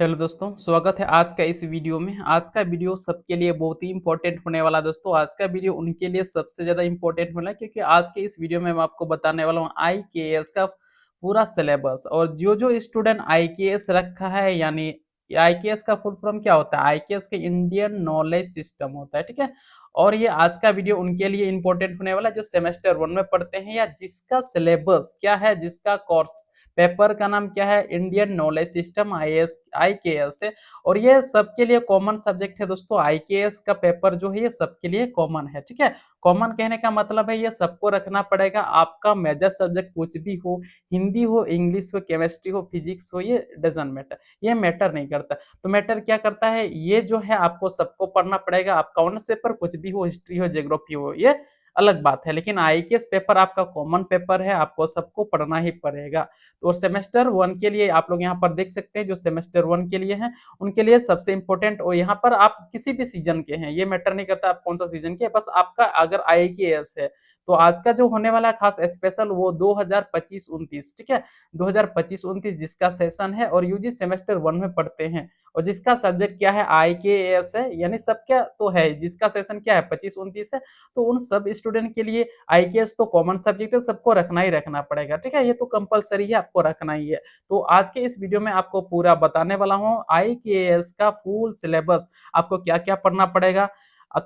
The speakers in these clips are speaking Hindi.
हेलो दोस्तों, स्वागत है आज का इस वीडियो में। आज का वीडियो सबके लिए बहुत ही इम्पोर्टेंट होने वाला है दोस्तों। आज का वीडियो उनके लिए सबसे ज़्यादा इम्पोर्टेंट होना है क्योंकि आज के इस वीडियो में मैं आपको बताने वाला हूँ आईकेएस का पूरा सिलेबस और जो स्टूडेंट आईकेएस रखा है यानी आईकेएस का फुल फॉर्म क्या होता है? आईकेएस के इंडियन नॉलेज सिस्टम होता है, ठीक है? और ये आज का वीडियो उनके लिए इम्पोर्टेंट होने वाला है जो सेमेस्टर 1 में पढ़ते हैं या जिसका सिलेबस क्या है, जिसका कोर्स पेपर का नाम क्या है Indian knowledge system IAS IKS है और ये सबके लिए कॉमन सब्जेक्ट है दोस्तों। आईकेएस का पेपर जो है ये सबके लिए कॉमन है, ठीक है। कॉमन कहने का मतलब है ये सबको रखना पड़ेगा, आपका मेजर सब्जेक्ट कुछ भी हो, हिंदी हो, इंग्लिश हो, केमिस्ट्री हो, फिजिक्स हो, ये डजंट मैटर, ये मैटर नहीं करता। तो मैटर क्या करता है, ये जो है आपको सबको पढ़ना पड़ेगा। आपका ऑनर्स पेपर कुछ भी हो, हिस्ट्री हो, ज्योग्राफी हो, ये अलग बात है, लेकिन आईकेएस पेपर आपका कॉमन पेपर है, आपको सबको पढ़ना ही पड़ेगा। तो सेमेस्टर 1 के लिए आप लोग यहाँ पर देख सकते हैं, जो सेमेस्टर 1 के लिए हैं, उनके लिए सबसे इम्पोर्टेंट और यहाँ पर आप किसी भी सीजन के हैं, ये मैटर नहीं करता आप कौन सा सीजन के, बस आपका अगर आईकेएस है तो आज का जो होने वाला खास स्पेशल वो 2025-29, ठीक है। 2025-29 जिसका सेशन है और यूजी सेमेस्टर 1 में पढ़ते हैं और जिसका सब्जेक्ट क्या है आईकेएस है, यानी सबका तो है, जिसका सेशन क्या है 25-29 है, तो उन सब स्टूडेंट के लिए आईकेएस तो कॉमन सब्जेक्ट है, सबको रखना ही रखना पड़ेगा, ठीक है। ये तो कंपलसरी है, आपको रखना ही है। तो आज के इस वीडियो में आपको पूरा बताने वाला हूँ आईकेएस का फुल सिलेबस, आपको क्या क्या पढ़ना पड़ेगा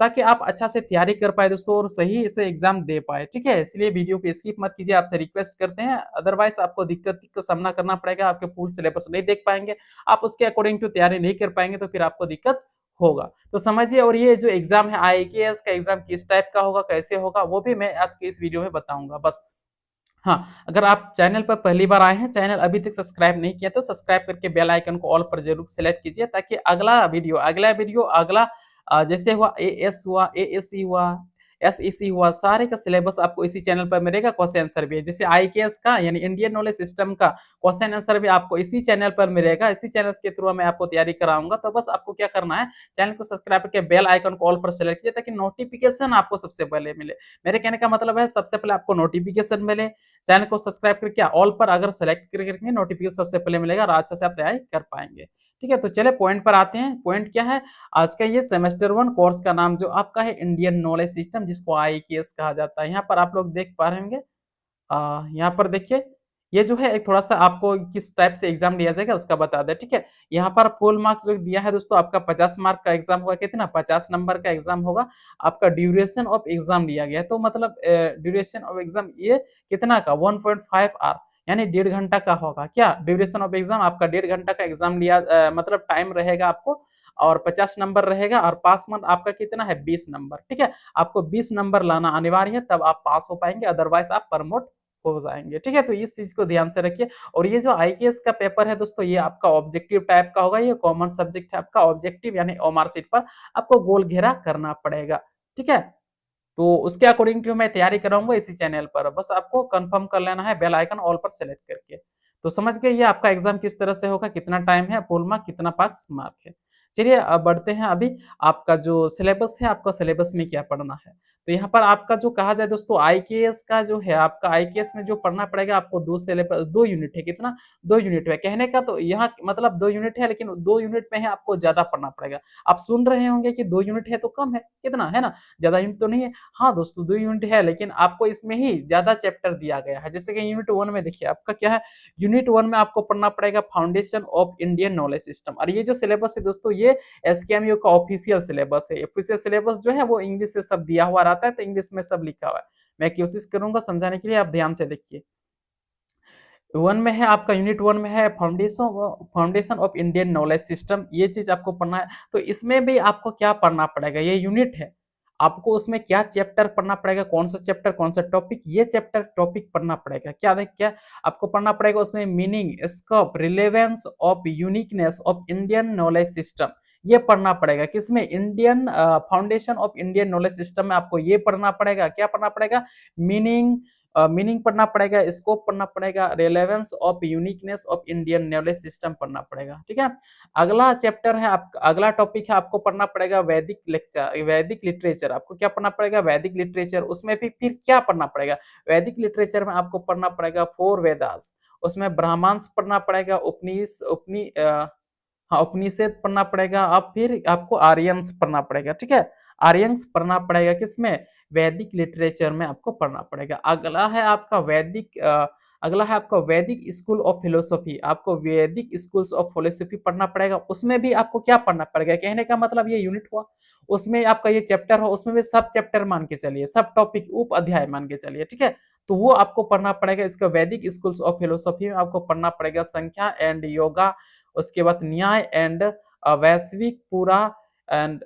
ताकि आप अच्छा से तैयारी कर पाए दोस्तों और सही से एग्जाम दे पाए, ठीक है। इसलिए वीडियो को स्किप मत कीजिए, आपसे रिक्वेस्ट करते हैं, अदरवाइज आपको दिक्कत का सामना करना पड़ेगा, आपके फुल सिलेबस नहीं देख पाएंगे, आप उसके अकॉर्डिंग टू तैयारी नहीं कर पाएंगे तो फिर आपको दिक्कत होगा। तो समझिए, और ये जो एग्जाम है आईकेएस का एग्जाम किस टाइप का होगा, कैसे होगा, वो भी मैं आज के इस वीडियो में बताऊंगा बस। हाँ, अगर आप चैनल पर पहली बार आए हैं, चैनल अभी तक सब्सक्राइब नहीं किया तो सब्सक्राइब करके बेल आइकन को ऑल पर जरूर सेलेक्ट कीजिए ताकि अगला वीडियो जैसे हुआ एएस हुआ, एएससी हुआ, एसईसी हुआ, सारे का सिलेबस आपको इसी चैनल पर मिलेगा। क्वेश्चन आंसर भी जैसे आईकेएस का यानी इंडियन नॉलेज सिस्टम का क्वेश्चन आंसर भी आपको इसी चैनल पर मिलेगा। इसी चैनल के थ्रू मैं आपको तैयारी कराऊंगा। तो बस आपको क्या करना है, चैनल को सब्सक्राइब करके बेल आइकन को ऑल पर सेलेक्ट कीजिए ताकि नोटिफिकेशन आपको सबसे पहले मिले। मेरे कहने का मतलब है सबसे पहले आपको नोटिफिकेशन मिले, चैनल को सब्सक्राइब करके ऑल पर अगर सेलेक्ट करके नोटिफिकेशन सबसे पहले मिलेगा और अच्छे से आप तैयारी कर पाएंगे, ठीक है। तो चले पॉइंट पर आते हैं। पॉइंट क्या है, आज का ये सेमेस्टर 1 कोर्स का नाम जो आपका है इंडियन नॉलेज सिस्टम, जिसको आईकेएस कहा जाता है। यहाँ पर आप लोग देख पा रहे होंगे, यहाँ पर देखिए, ये जो है एक थोड़ा-सा आपको किस टाइप से एग्ज़ाम लिया जाएगा उसका बता दें, ठीक है। यहाँ पर फुल मार्क्स जो दिया है दोस्तों, आपका 50 मार्क का एग्ज़ाम होगा, कितना 50 नंबर का एग्ज़ाम होगा। आपका ड्यूरेशन ऑफ एग्ज़ाम लिया गया है, तो मतलब ड्यूरेशन ऑफ एग्ज़ाम ये कितना का 1.5 आवर यानी 1.5 घंटा का होगा। क्या ड्यूरेशन ऑफ एग्ज़ाम आपका 1.5 घंटा का एग्ज़ाम लिया मतलब टाइम रहेगा आपको और 50 नंबर रहेगा और पास मार्क आपका कितना है 20 नंबर, ठीक है। आपको 20 नंबर लाना अनिवार्य है तब आप पास हो पाएँगे, अदरवाइज़ आप प्रमोट हो जाएँगे, ठीक है? तो इस चीज़ को ध्यान से रखिए। और ये जो आईकेएस का पेपर है दोस्तों, ये आपका ऑब्जेक्टिव टाइप का होगा, ये कॉमन सब्जेक्ट है आपका। ऑब्जेक्टिव यानी ओएमआर शीट पर आपको गोल घेरा करना पड़ेगा, ठीक है? तो उसके अकॉर्डिंग टू मैं तैयारी कराऊँगा इसी चैनल पर, बस आपको कन्फर्म कर लेना है बेल आइकन ऑल पर सेलेक्ट करके। तो समझ गए ये आपका एग्ज़ाम किस तरह से होगा, कितना टाइम है, फुल मार्क कितना पास मार्क है। चलिए अब बढ़ते हैं अभी आपका जो सिलेबस है, आपका सिलेबस में क्या पढ़ना है। तो यहाँ पर आपका जो कहा जाए दोस्तों आईकेएस का जो है, आपका आईकेएस में जो पढ़ना पड़ेगा आपको 2 सिलेबस 2 यूनिट है, कितना 2 यूनिट है। कहने का तो यहाँ मतलब 2 यूनिट है, लेकिन 2 यूनिट में है आपको ज़्यादा पढ़ना पड़ेगा। आप सुन रहे होंगे कि 2 यूनिट है तो कम है, कितना है ना? ज़्यादा यूनिट तो नहीं है। हाँ दोस्तों, 2 यूनिट है, लेकिन आपको इसमें ही ज़्यादा चैप्टर दिया गया है। जैसे कि यूनिट 1 में देखिए आपका क्या है, यूनिट 1 में आपको पढ़ना पड़ेगा foundation of Indian knowledge system. और ये जो सिलेबस है दोस्तों, ये एसकेएमयू का ऑफिशियल सिलेबस है। ऑफिशियल सिलेबस जो है वो इंग्लिश से सब दिया हुआ रहता है, तो इंग्लिश में सब लिखा हुआ है। मैं कोशिश करूँगा समझाने के लिए, आप ध्यान से देखिए। 1 में है आपका, यूनिट 1 में है foundation of Indian knowledge system, ये चीज़ आपको पढ़ना है। तो इसमें भी आपको क्या पढ़ना पड़ेगा, ये यूनिट है। आपको उसमें क्या चैप्टर पढ़ना पड़ेगा, कौन-सा चैप्टर, कौन-सा टॉपिक, ये चैप्टर टॉपिक पढ़ना पड़ेगा। क्या आपको पढ़ना पड़ेगा उसमें meaning, scope, relevance of uniqueness of Indian knowledge system, ये पढ़ना पड़ेगा। किसमें? Indian foundation of Indian knowledge system में आपको ये पढ़ना पड़ेगा। क्या पढ़ना पड़ेगा? मीनिंग मीनिंग पढ़ना पड़ेगा, स्कोप पढ़ना पड़ेगा, relevance of uniqueness of Indian knowledge system पढ़ना पड़ेगा, ठीक है। अगला चैप्टर है अगला टॉपिक है, आपको पढ़ना पड़ेगा वैदिक लिटरेचर। आपको क्या पढ़ना पड़ेगा? वैदिक लिटरेचर। उसमें भी फिर क्या पढ़ना पड़ेगा? वैदिक लिटरेचर में आपको पढ़ना पड़ेगा 4 वेदास, उसमें ब्राह्मण्स पढ़ना पड़ेगा, हाँ, उपनिषद पढ़ना पड़ेगा, अब फिर आपको आर्यन्स पढ़ना पड़ेगा, ठीक है? आर्यन्स पढ़ना पड़ेगा किसमें? वैदिक लिटरेचर में आपको पढ़ना पड़ेगा। अगला है आपका वैदिक स्कूल ऑफ फिलोसॉफी। आपको वैदिक स्कूल्स ऑफ फिलोसॉफी पढ़ना पड़ेगा। उसमें भी आपको क्या पढ़ना पड़ेगा? कहने का मतलब ये यूनिट हुआ। उसमें आपका ये चैप्टर हो, उसमें भी सब चैप्टर मान के चलिए, सब टॉपिक उप अध्याय मान के चलिए, ठीक है? तो वो आपको पढ़ना पड़ेगा। इसका वैदिक स्कूल्स ऑफ फिलोसॉफी में आपको पढ़ना पड़ेगा संख्या एंड योगा, उसके बाद न्याय एंड वैश्विक पूरा एंड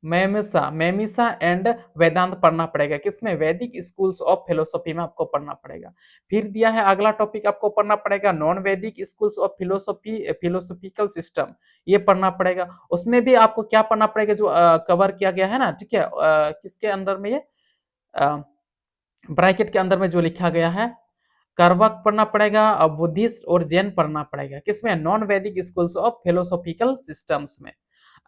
मेमिसा एंड वेदांत पढ़ना पड़ेगा। किसमें? वैदिक स्कूल्स ऑफ फिलोसॉफी में आपको पढ़ना पड़ेगा। फिर दिया है अगला टॉपिक आपको पढ़ना पड़ेगा नॉन वैदिक स्कूल्स ऑफ फिलोसॉफिकल सिस्टम, ये पढ़ना पड़ेगा। उसमें भी आपको क्या पढ़ना पड़ेगा जो कवर किया गया है ना, ठीक है? किसके अंदर में ये ब्रैकेट के अंदर में जो लिखा गया है, कर्वक पढ़ना पड़ेगा और बुद्धिस्ट और जैन पढ़ना पड़ेगा। किसमें? नॉन वैदिक स्कूल्स ऑफ फिलोसॉफिकल सिस्टम्स में।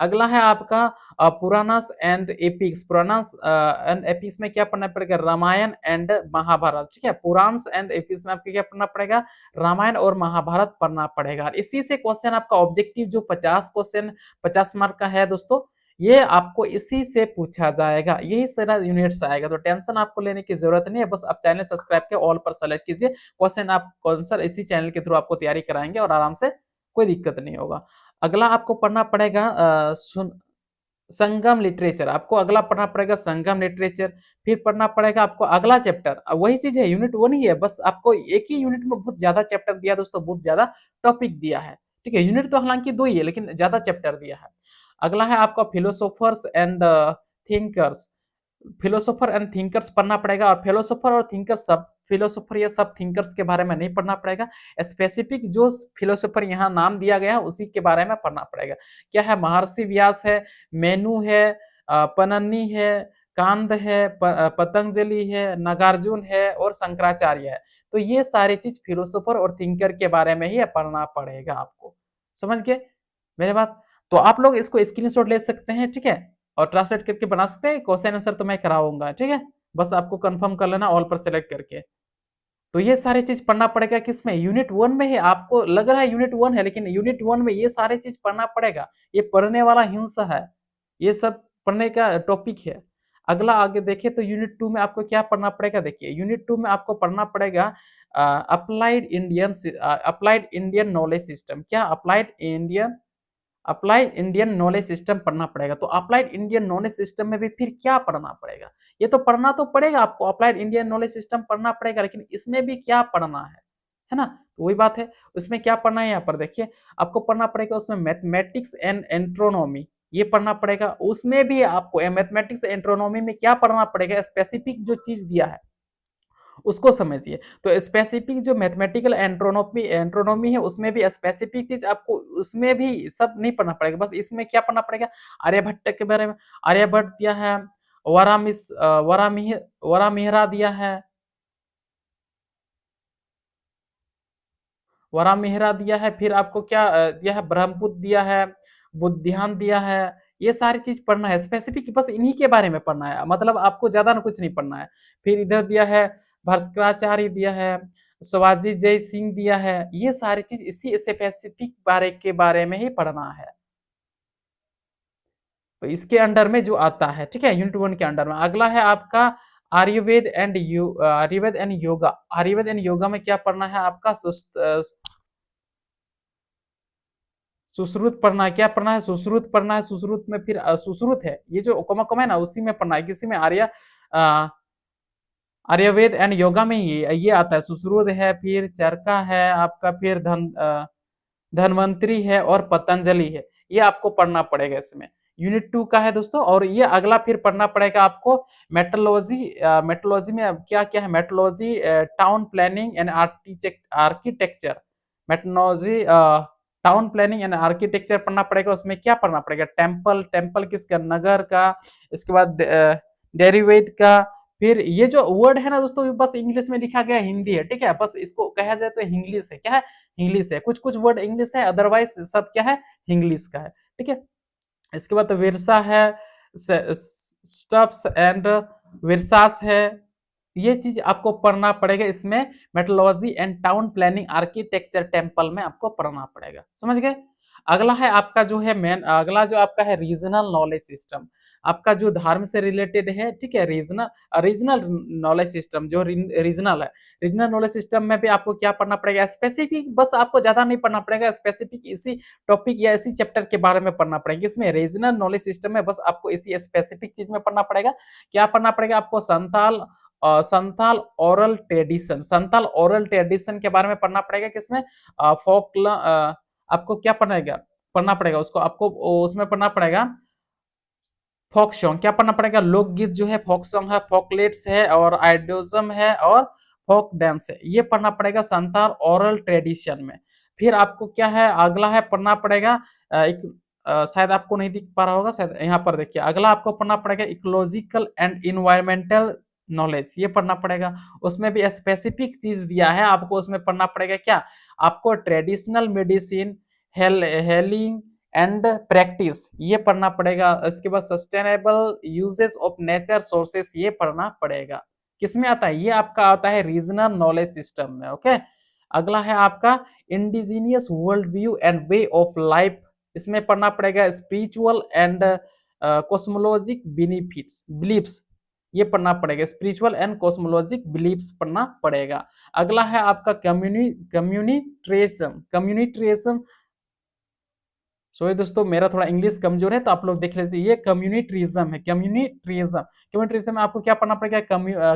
अगला है आपका Puranas and epics. Puranas and epics में क्या पढ़ना पड़ेगा? रामायण एंड महाभारत, ठीक है? पुराण्स एंड एपिक्स में आपको क्या पढ़ना पड़ेगा? रामायण और महाभारत पढ़ना पड़ेगा। इसी से क्वेश्चन आपका ऑब्जेक्टिव जो 50 क्वेश्चन 50 मार्क का है दोस्तों, ये आपको इसी से पूछा जाएगा, यही सारा यूनिट्स आएगा। तो टेंशन आपको लेने की जरूरत नहीं है, बस आप चैनल सब्सक्राइब के ऑल पर सेलेक्ट कीजिए। क्वेश्चन आप आंसर इसी चैनल के थ्रू आपको तैयारी कराएंगे और आराम से, कोई दिक्कत नहीं होगा। अगला आपको पढ़ना पड़ेगा संगम लिटरेचर। आपको अगला पढ़ना पड़ेगा संगम लिटरेचर। फिर पढ़ना पड़ेगा आपको अगला चैप्टर, वही चीज है, यूनिट 1 ही है, बस आपको एक ही यूनिट में बहुत ज्यादा चैप्टर दिया दोस्तों, बहुत ज्यादा टॉपिक दिया है, ठीक है? यूनिट तो हालांकि 2 ही है, लेकिन ज्यादा चैप्टर दिया है। अगला है आपका philosophers and thinkers. Philosopher and thinkers पढ़ना पड़ेगा। और फिलोसोफर और थिंकर सब फिलोसोफर या सब थिंकर्स के बारे में नहीं पढ़ना पड़ेगा। स्पेसिफिक जो फिलोसोफर यहाँ नाम दिया गया है उसी के बारे में पढ़ना पड़ेगा। क्या है? महर्षि व्यास है, मेनू है, पनन्नी है, कांद है, पतंजलि है, नागार्जुन है और शंकराचार्य है। तो ये सारी चीज फिलोसोफर और थिंकर के बारे में ही पढ़ना पड़ेगा आपको। समझ गए मेरे बात? तो आप लोग इसको स्क्रीनशॉट ले सकते हैं, ठीक है? और ट्रांसलेट करके बना सकते हैं। क्वेश्चन आंसर तो मैं कराऊंगा, ठीक है? बस आपको कंफर्म कर लेना ऑल पर सेलेक्ट करके। तो ये सारी चीज पढ़ना पड़ेगा। किसमें? यूनिट 1 में ही। आपको लग रहा है यूनिट 1 है, लेकिन यूनिट 1 में ये सारी चीज पढ़ना पड़ेगा। ये पढ़ने वाला हिंसा है, ये सब पढ़ने का टॉपिक है। अगला आगे देखिए तो यूनिट 2 में आपको क्या पढ़ना पड़ेगा? देखिए यूनिट 2 में आपको पढ़ना पड़ेगा अप्लाइड इंडियन नॉलेज सिस्टम। क्या? अप्लाइड इंडियन नॉलेज सिस्टम पढ़ना पड़ेगा। तो अप्लाइड इंडियन नॉलेज सिस्टम में भी फिर क्या पढ़ना पड़ेगा? ये तो पढ़ना तो पड़ेगा आपको, अप्लाइड इंडियन नॉलेज सिस्टम पढ़ना पड़ेगा, लेकिन इसमें भी क्या पढ़ना है ना? तो वही बात है, उसमें क्या पढ़ना है यहाँ पर देखिए, आपको पढ़ना पड़ेगा उसमें मैथमेटिक्स एंड एंट्रोनॉमी, ये पढ़ना पड़ेगा। उसमें भी आपको मैथमेटिक्स एंट्रोनॉमी में क्या पढ़ना पड़ेगा? स्पेसिफिक जो चीज दिया है उसको समझिए। तो स्पेसिफिक जो मैथमेटिकल एंट्रोनॉमी है उसमें भी स्पेसिफिक चीज आपको, उसमें भी सब नहीं पढ़ना पड़ेगा, बस इसमें क्या पढ़ना पड़ेगा? आर्यभट्ट के बारे में। आर्यभट्ट दिया है, वरामिहिरा दिया है, वरामिहिरा दिया है। फिर आपको क्या दिया है? ब्रह्मपुत्र दिया है, बुद्धियान दिया है। ये सारी चीज पढ़ना है स्पेसिफिक, बस इन्हीं के बारे में पढ़ना है, मतलब आपको ज्यादा ना कुछ नहीं पढ़ना है। फिर इधर दिया है भास्कराचार्य दिया है, शिवाजी जय सिंह दिया है। ये सारी चीज इसी स्पेसिफिक बारे के बारे में ही पढ़ना है। तो इसके अंडर में जो आता है, ठीक है, यूनिट 1 के अंडर में। अगला है आपका Ayurveda and yoga. Ayurveda and yoga में क्या पढ़ना है आपका? सुश्रुत पढ़ना है। क्या पढ़ना है? सुश्रुत पढ़ना है। सुश्रुत में फिर सुश्रुत है, ये जो कमा है ना, उसी में पढ़ना है। किसी में आर्यवेद एंड योगा में ही ये आता है। सुश्रुत है, फिर चरका है आपका, फिर धनवंतरी है और पतंजलि है। ये आपको पढ़ना पड़ेगा इसमें। यूनिट 2 का है दोस्तों। और ये अगला फिर पढ़ना पड़ेगा आपको मेट्रोलॉजी। मेट्रोलॉजी में अब क्या क्या है? Metrology, town planning and architecture. Metrology, town planning and architecture पढ़ना पड़ेगा। उसमें क्या पढ़ना पड़ेगा? टेम्पल, टेम्पल किसका? नगर का। इसके बाद डेरिवेट का। फिर ये जो वर्ड है ना दोस्तों, बस इंग्लिश में लिखा गया, हिंदी है, ठीक है? बस इसको कहा जाए तो इंग्लिश है। क्या है? इंग्लिश है। कुछ कुछ वर्ड इंग्लिश है, अदरवाइज सब क्या है? इंग्लिश का है, ठीक है? इसके बाद विरसा है, स्टफ्स एंड विरसास है, ये चीज आपको पढ़ना पड़ेगा इसमें। Metrology and town planning architecture temple में आपको पढ़ना पड़ेगा, समझ गए। अगला है आपका जो है मेन, अगला जो आपका है रीजनल नॉलेज सिस्टम, आपका जो धर्म से रिलेटेड है, ठीक है। रीजनल रीजनल नॉलेज सिस्टम जो रीजनल है, रीजनल नॉलेज सिस्टम में भी आपको क्या पढ़ना पड़ेगा, स्पेसिफिक, बस आपको ज्यादा नहीं पढ़ना पड़ेगा, स्पेसिफिक इसी टॉपिक या इसी चैप्टर के बारे में पढ़ना पड़ेगा। इसमें रीजनल नॉलेज सिस्टम में बस आपको इसी स्पेसिफिक चीज में पढ़ना पड़ेगा। क्या पढ़ना पड़ेगा आपको, Santhal oral tradition, Santhal oral tradition के बारे में पढ़ना पड़ेगा। किसमें, फोक, आपको क्या पढ़ना पड़ेगा उसको, आपको उसमें पढ़ना पड़ेगा फोक सॉन्ग। क्या पढ़ना पड़ेगा, लोकगीत जो है, फोक सॉन्ग है, फोकलेट्स है, और आइडियोजम है, और फोक डांस है, ये पढ़ना पड़ेगा संथाल ओरल ट्रेडिशन में। फिर आपको क्या है, अगला है पढ़ना पड़ेगा एक, शायद आपको नहीं दिख पा रहा होगा, शायद यहाँ पर देखिए, अगला आपको पढ़ना पड़ेगा इकोलॉजिकल एंड इन्वायरमेंटल नॉलेज, ये पढ़ना पड़ेगा। उसमें भी स्पेसिफिक चीज दिया है आपको, उसमें पढ़ना पड़ेगा क्या, आपको traditional medicine, hailing and practice, ये पढ़ना पड़ेगा। इसके बाद sustainable uses of nature sources, ये पढ़ना पड़ेगा। किसमें आता है, ये आपका आता है रीजनल नॉलेज सिस्टम में, ओके। अगला है आपका indigenous world view and way of life, इसमें पढ़ना पड़ेगा स्पिरिचुअल एंड कॉस्मोलॉजिक बेनिफिट्स बिलीफ्स, ये पढ़ना पड़ेगा। स्पिरिचुअल एंड कॉस्मोलॉजिक बिलीफ्स पढ़ना पड़ेगा। अगला है आपका कम्युनिट्रेशन। सॉरी दोस्तों, मेरा थोड़ा इंग्लिश कमजोर है तो आप लोग देख लीजिए, ये कम्युनिट्रिज्म है। कम्युनिट्रिज्म में आपको क्या पढ़ना पड़ेगा,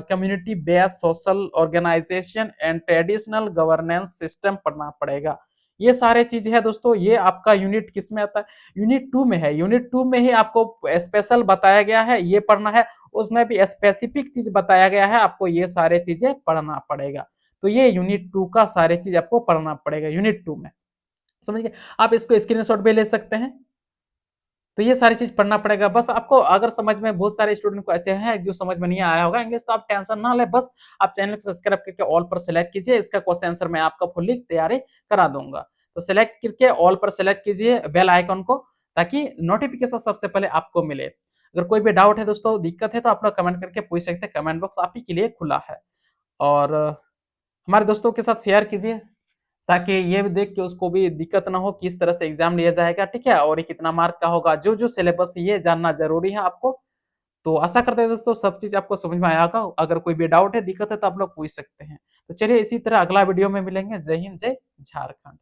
community based social organisation and traditional governance system पढ़ना पड़ेगा। ये सारे चीज है दोस्तों। ये आपका यूनिट किस में आता है, यूनिट 2 में है। यूनिट 2 में ही आपको स्पेशल बताया गया है, ये पढ़ना है। उसमें भी स्पेसिफिक चीज बताया गया है, आपको ये सारे चीजें पढ़ना पड़ेगा। तो ये यूनिट 2 का सारे चीज आपको पढ़ना पड़ेगा यूनिट 2 में, समझ गए। आप इसको स्क्रीनशॉट भी ले सकते हैं। तो ये सारी चीज पढ़ना पड़ेगा। बस आपको अगर समझ में, बहुत सारे स्टूडेंट को ऐसे हैं जो समझ में नहीं आया होगा इंग्लिश, तो आप टेंशन ना ले, बस आप चैनल को सब्सक्राइब करके ऑल पर सेलेक्ट कीजिए। इसका क्वेश्चन आंसर मैं आपका फुल्ली तैयारी करा दूंगा। तो सेलेक्ट करके ऑल पर सेलेक्ट कीजिए बेल आइकन को, ताकि नोटिफिकेशन सबसे पहले आपको मिले। अगर कोई भी डाउट है दोस्तों, दिक्कत है, तो आप लोग कमेंट करके पूछ सकते हैं। कमेंट बॉक्स आप ही के लिए खुला है। और हमारे दोस्तों के साथ शेयर कीजिए, ताकि ये भी देख के उसको भी दिक्कत ना हो किस तरह से एग्जाम लिया जाएगा, ठीक है, और ये कितना मार्क का होगा, जो जो सिलेबस ये जानना जरूरी है आपको। तो आशा करते हैं दोस्तों सब चीज आपको समझ में आया होगा। अगर कोई भी डाउट है, दिक्कत है, तो आप लोग पूछ सकते हैं। तो चलिए इसी तरह अगला वीडियो में मिलेंगे। जय हिंद, जय झारखंड।